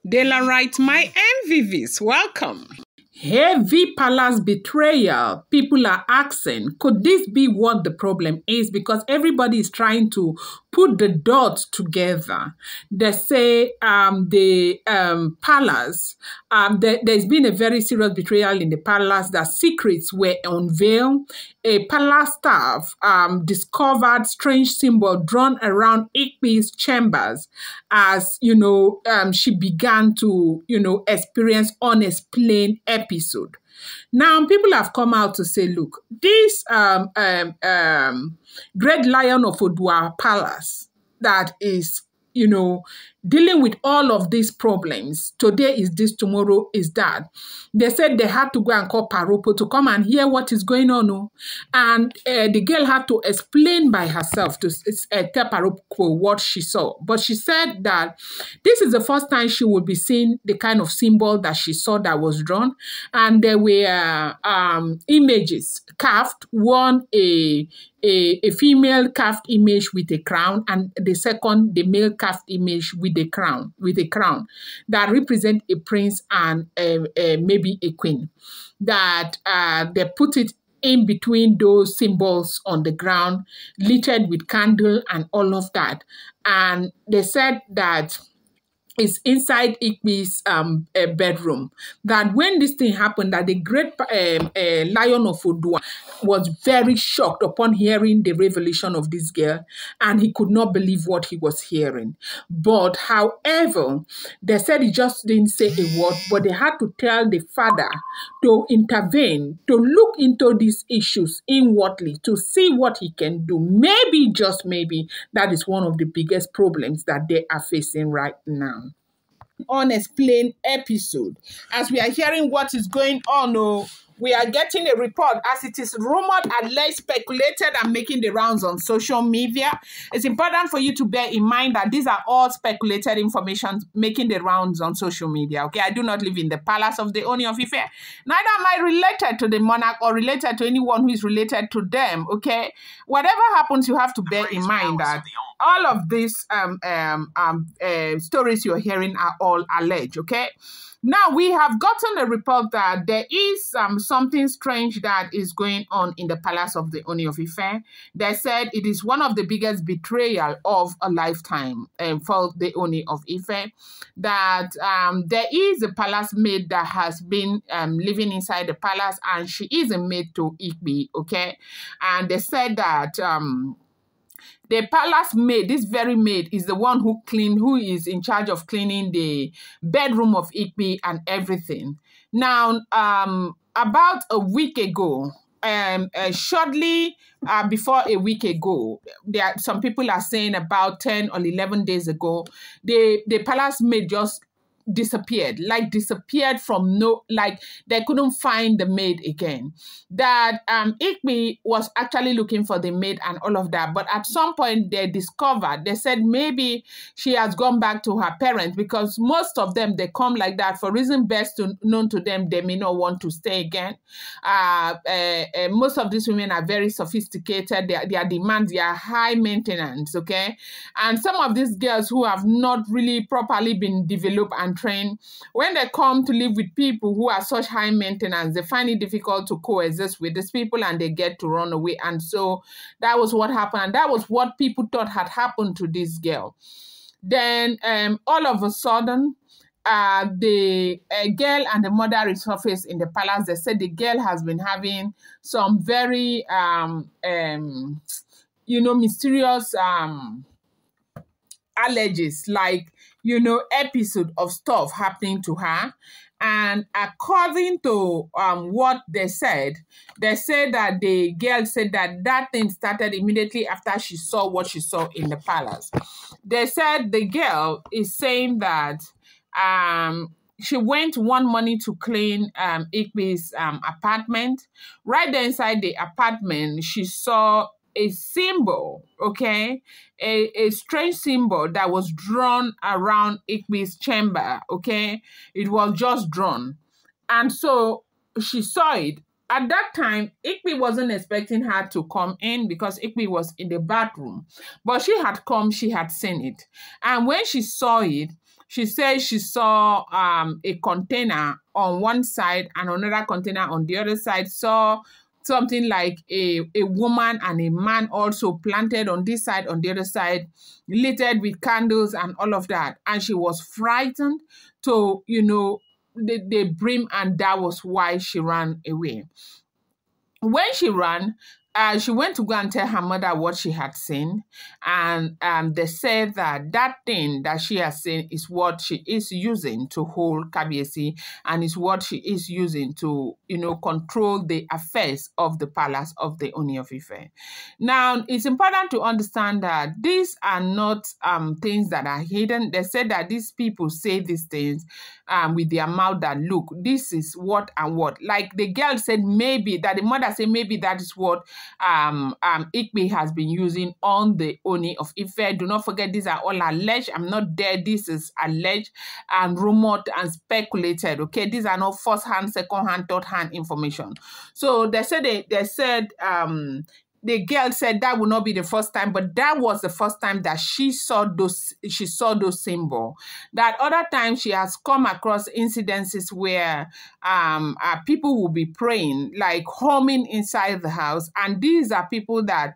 Dela writes, my MVVs, welcome. Heavy palace betrayal. People are asking, could this be what the problem is? Because everybody is trying to put the dots together. They say the palace, there's been a very serious betrayal in the palace, that secrets were unveiled. A palace staff discovered strange symbol drawn around Ikpe's chambers as, she began to, experience unexplained episode. Now, people have come out to say, look, this great lion of Odua Palace that is, dealing with all of these problems. Today is this, tomorrow is that. They said they had to go and call Paropos to come and hear what is going on. And the girl had to explain by herself to tell Paropos what she saw. But she said that this is the first time she would be seeing the kind of symbol that she saw that was drawn. And there were images carved. One, a female carved image with a crown, and the second, the male carved image with a crown that represent a prince and maybe a queen. That they put it in between those symbols on the ground, littered with candle and all of that. And they said that it's inside Ikpe's bedroom. That when this thing happened, that the great lion of Odua was very shocked upon hearing the revelation of this girl, and he could not believe what he was hearing. But however, they said he just didn't say a word, but they had to tell the father to intervene, to look into these issues inwardly, to see what he can do. Maybe, just maybe, that is one of the biggest problems that they are facing right now. Unexplained episode. As we are hearing what is going on, we are getting a report as it is rumored, alleged, speculated, and making the rounds on social media. It's important for you to bear in mind that these are all speculated information making the rounds on social media. Okay, I do not live in the palace of the Ooni of Ife. Neither am I related to the monarch or related to anyone who is related to them. Okay, whatever happens, you have to bear in mind that all of these stories you're hearing are all alleged. Okay. Now, we have gotten a report that there is something strange that is going on in the palace of the Ooni of Ife. They said it is one of the biggest betrayal of a lifetime for the Ooni of Ife. That there is a palace maid that has been living inside the palace, and she is a maid to Ikpe, okay? And they said that the palace maid, this very maid, is the one who is in charge of cleaning the bedroom of Ikpe and everything. Now, about a week ago, shortly before a week ago, some people are saying about 10 or 11 days ago, the palace maid just disappeared from they couldn't find the maid again. That Ikpe was actually looking for the maid and all of that, but at some point they said maybe she has gone back to her parents, because most of them, they come like that for reason best known to them. They may not want to stay again. Most of these women are very sophisticated. Their demands, they are high maintenance, okay? And some of these girls who have not really properly been developed and trained, when they come to live with people who are such high maintenance, they find it difficult to coexist with these people, and they get to run away. And so that was what happened. And that was what people thought had happened to this girl. Then all of a sudden, the girl and the mother resurfaced in the palace. They said the girl has been having some very mysterious allergies, like episode of stuff happening to her. And according to what they said that the girl said that thing started immediately after she saw what she saw in the palace. They said the girl is saying that she went one morning to clean Ikpe's apartment. Right there inside the apartment, she saw a symbol, okay? A strange symbol that was drawn around Ikpe's chamber, okay? It was just drawn. And so she saw it. At that time, Ikpe wasn't expecting her to come in because Ikpe was in the bathroom. But she had come, she had seen it. And when she saw it, she said she saw a container on one side and another container on the other side, saw something like a woman and a man also planted on this side, on the other side, littered with candles and all of that. And she was frightened to, the brim, and that was why she ran away. When she ran, she went to go and tell her mother what she had seen, and they said that thing that she has seen is what she is using to hold Kabiyesi, and is what she is using to, control the affairs of the palace of the Ooni of Ife. Now, it's important to understand that these are not things that are hidden. They said that these people say these things with their mouth that, look, this is what and what. Like the girl said, maybe, that the mother said, maybe that is what IGBI has been using on the Ooni of Ife. Do not forget, these are all alleged. I'm not there. This is alleged and rumored and speculated. Okay, these are not first-hand, second-hand, third-hand information. So they said the girl said that would not be the first time, but that was the first time that she saw those symbols. That other time she has come across incidences where people will be praying, like humming inside the house, and these are people that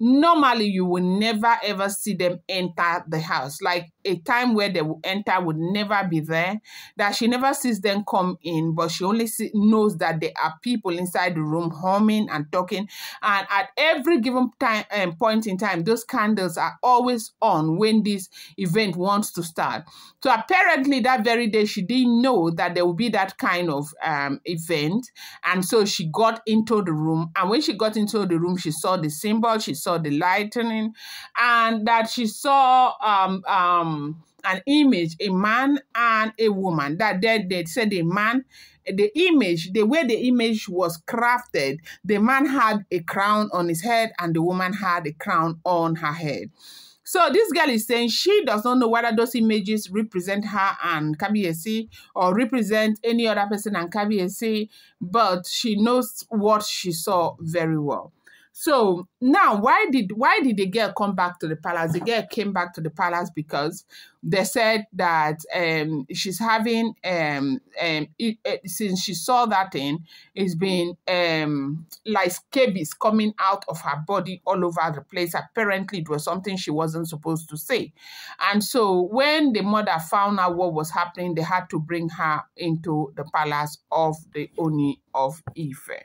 normally you will never ever see them enter the house. Like a time where they will enter would never be there, that she never sees them come in, but she only knows that there are people inside the room humming and talking. And at every given time point in time, those candles are always on when this event wants to start. So apparently that very day she didn't know that there would be that kind of event, and so she got into the room. And when she got into the room, she saw the symbol, she saw the lightning, and that she saw an image, a man and a woman. That they said a man, the image, the way the image was crafted, the man had a crown on his head and the woman had a crown on her head. So this girl is saying she does not know whether those images represent her and Kabiyesi or represent any other person and Kabiyesi, but she knows what she saw very well. So now, why did the girl come back to the palace? The girl came back to the palace because they said that she's having since she saw that thing, it's been like scabies coming out of her body all over the place. Apparently, it was something she wasn't supposed to say, and so when the mother found out what was happening, they had to bring her into the palace of the Ooni of Ife.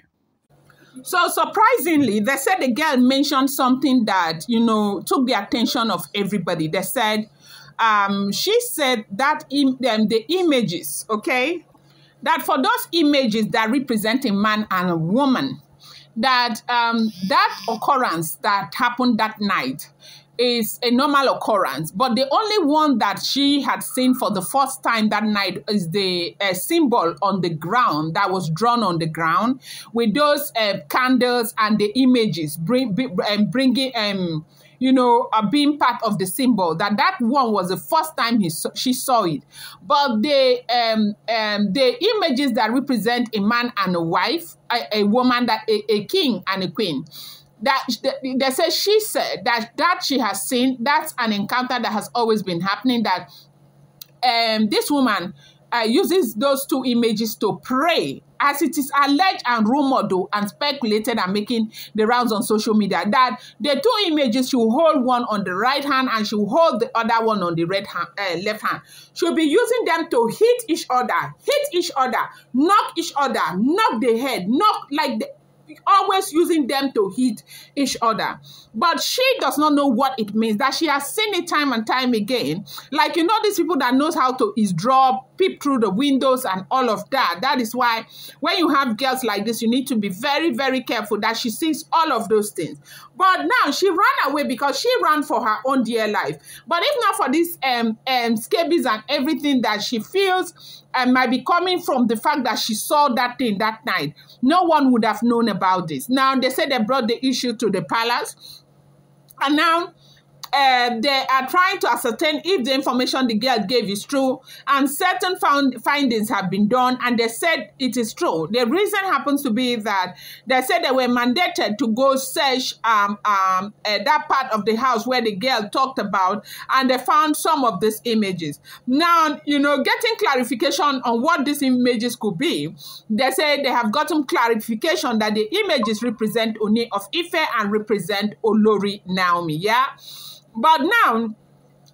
So surprisingly, they said the girl mentioned something that, took the attention of everybody. They said, she said that the images, okay, that for those images that represent a man and a woman, that that occurrence that happened that night is a normal occurrence, but the only one that she had seen for the first time that night is the symbol on the ground that was drawn on the ground with those candles and the images bringing being part of the symbol. That one was the first time she saw it. But the images that represent a man and a wife, a woman, that a king and a queen, that they say she said that she has seen, that's an encounter that has always been happening, that this woman uses those two images to pray, as it is alleged and rumored and speculated and making the rounds on social media, that the two images, she will hold one on the right hand and she will hold the other one on the left hand. She'll be using them to hit each other, knock each other, knock the head, always using them to hit each other. But she does not know what it means, that she has seen it time and time again. Like, these people that knows how to eavesdrop, peep through the windows and all of that. That is why when you have girls like this, you need to be very, very careful that she sees all of those things. But now she ran away because she ran for her own dear life. But if not for these scabies and everything that she feels might be coming from the fact that she saw that thing that night, no one would have known about this. Now, they said they brought the issue to the palace. And now, they are trying to ascertain if the information the girl gave is true, and certain findings have been done, and they said it is true. The reason happens to be that they said they were mandated to go search that part of the house where the girl talked about, and they found some of these images. Now, getting clarification on what these images could be, they say they have gotten clarification that the images represent Ooni of Ife and represent Olori Naomi, yeah? But now,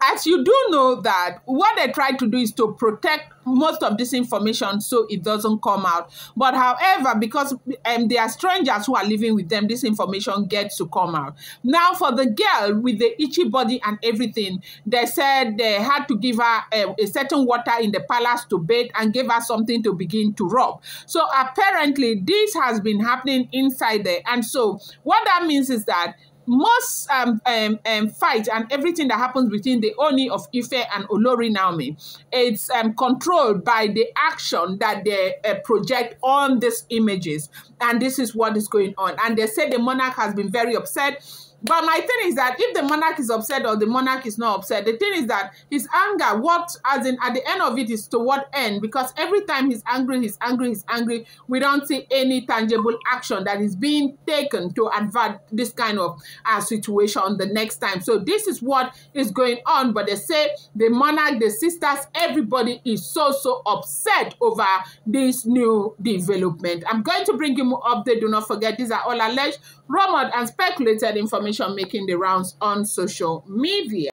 as you do know that what they try to do is to protect most of this information so it doesn't come out. But however, because they are strangers who are living with them, this information gets to come out. Now, for the girl with the itchy body and everything, they said they had to give her a certain water in the palace to bathe and give her something to begin to rub. So apparently, this has been happening inside there. And so what that means is that most fight and everything that happens between the Ooni of Ife and Olori Naomi, it's controlled by the action that they project on these images. And this is what is going on. And they say the monarch has been very upset. But my thing is that if the monarch is upset or the monarch is not upset, the thing is that his anger, at the end of it is to what end? Because every time he's angry, we don't see any tangible action that is being taken to avert this kind of situation the next time. So this is what is going on. But they say the monarch, the sisters, everybody is so upset over this new development. I'm going to bring you more update. Do not forget, these are all alleged, rumored, and speculated information making the rounds on social media.